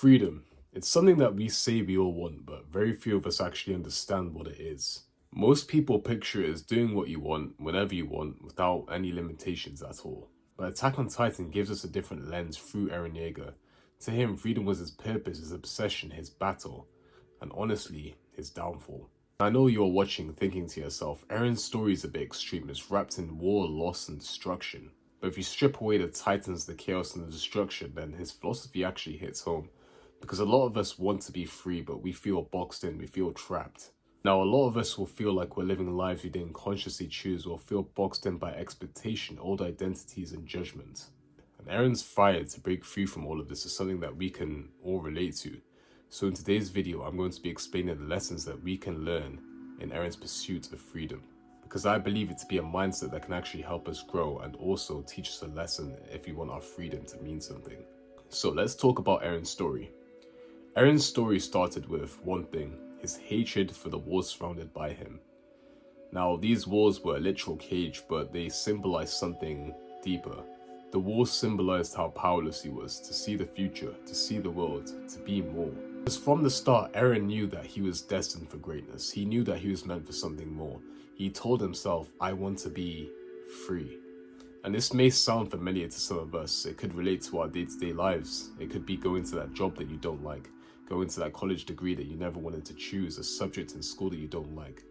Freedom. It's something that we say we all want, but very few of us actually understand what it is. Most people picture it as doing what you want, whenever you want, without any limitations at all. But Attack on Titan gives us a different lens through Eren Yeager. To him, freedom was his purpose, his obsession, his battle, and honestly, his downfall. I know you're watching thinking to yourself, Eren's story is a bit extreme, it's wrapped in war, loss, and destruction. But if you strip away the titans, the chaos, and the destruction, then his philosophy actually hits home. Because a lot of us want to be free, but we feel boxed in, we feel trapped. Now, a lot of us will feel like we're living lives we didn't consciously choose, or feel boxed in by expectation, old identities, and judgment. And Eren's fire to break free from all of this is something that we can all relate to. So in today's video, I'm going to be explaining the lessons that we can learn in Eren's pursuit of freedom. Because I believe it to be a mindset that can actually help us grow and also teach us a lesson if we want our freedom to mean something. So let's talk about Eren's story. Eren's story started with one thing, his hatred for the walls surrounded by him. Now, these walls were a literal cage, but they symbolized something deeper. The walls symbolized how powerless he was, to see the future, to see the world, to be more. Because from the start, Eren knew that he was destined for greatness. He knew that he was meant for something more. He told himself, I want to be free. And this may sound familiar to some of us. It could relate to our day-to-day lives. It could be going to that job that you don't like, going to that college degree that you never wanted to choose, a subject in school that you don't like,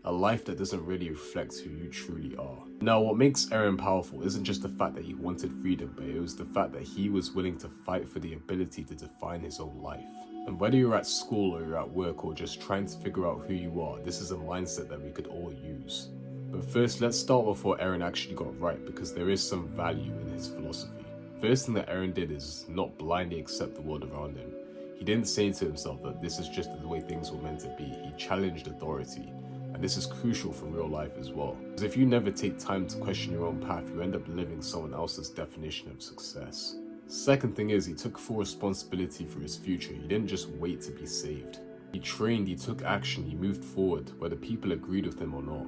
a life that doesn't really reflect who you truly are. Now, what makes Eren powerful isn't just the fact that he wanted freedom, but it was the fact that he was willing to fight for the ability to define his own life. And whether you're at school or you're at work or just trying to figure out who you are, this is a mindset that we could all use. But first, let's start with what Eren actually got right, because there is some value in his philosophy. First thing that Eren did is not blindly accept the world around him. He didn't say to himself that this is just the way things were meant to be. He challenged authority. And this is crucial for real life as well. Because if you never take time to question your own path, you end up living someone else's definition of success. Second thing is, he took full responsibility for his future. He didn't just wait to be saved. He trained, he took action, he moved forward, whether people agreed with him or not.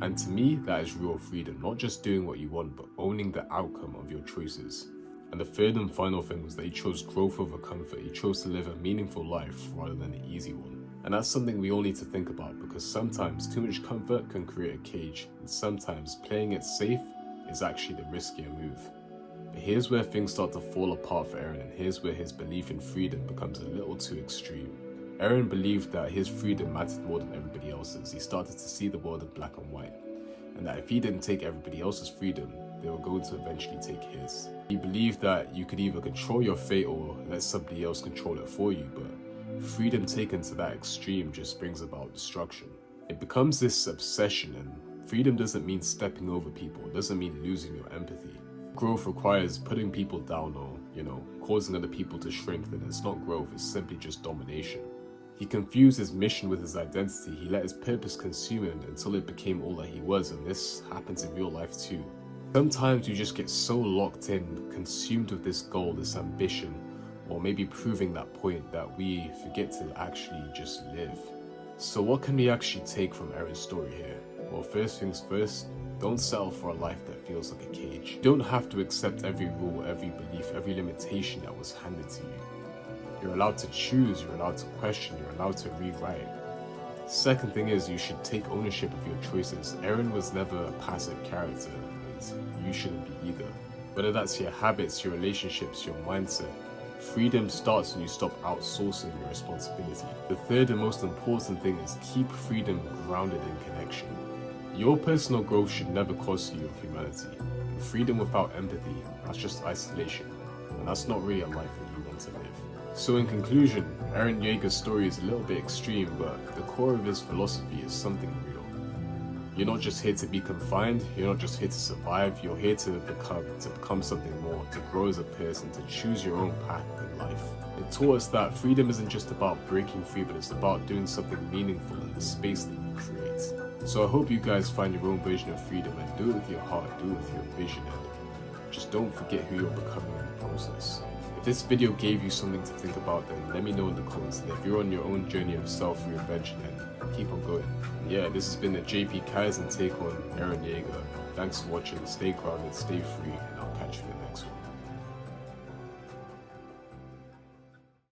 And to me, that is real freedom, not just doing what you want, but owning the outcome of your choices. And the third and final thing was that he chose growth over comfort. He chose to live a meaningful life rather than an easy one. And that's something we all need to think about, because sometimes too much comfort can create a cage, and sometimes playing it safe is actually the riskier move. But here's where things start to fall apart for Eren, and here's where his belief in freedom becomes a little too extreme. Eren believed that his freedom mattered more than everybody else's. He started to see the world in black and white, and that if he didn't take everybody else's freedom, they were going to eventually take his. He believed that you could either control your fate or let somebody else control it for you, but freedom taken to that extreme just brings about destruction. It becomes this obsession, and freedom doesn't mean stepping over people, it doesn't mean losing your empathy. Growth requires putting people down or, causing other people to shrink, then it's not growth, it's simply just domination. He confused his mission with his identity. He let his purpose consume him until it became all that he was, and this happens in real life too. Sometimes you just get so locked in, consumed with this goal, this ambition, or maybe proving that point, that we forget to actually just live. So what can we actually take from Eren's story here? Well, first things first, don't settle for a life that feels like a cage. You don't have to accept every rule, every belief, every limitation that was handed to you. You're allowed to choose, you're allowed to question, you're allowed to rewrite. Second thing is, you should take ownership of your choices. Eren was never a passive character, and you shouldn't be either. Whether that's your habits, your relationships, your mindset, freedom starts when you stop outsourcing your responsibility. The third and most important thing is keep freedom grounded in connection. Your personal growth should never cost you your humanity. Freedom without empathy, that's just isolation, and that's not really a life that you want to live. So in conclusion, Eren Yeager's story is a little bit extreme, but the core of his philosophy is something real. You're not just here to be confined, you're not just here to survive, you're here to become something more, to grow as a person, to choose your own path in life. It taught us that freedom isn't just about breaking free, but it's about doing something meaningful in the space that you create. So I hope you guys find your own version of freedom, and do it with your heart, do it with your vision, and just don't forget who you're becoming in the process. If this video gave you something to think about, then let me know in the comments, and if you're on your own journey of self-reinvention, then keep on going. Yeah, this has been the JP Kaizen take on Eren Yeager. Thanks for watching, stay grounded, stay free, and I'll catch you in the next.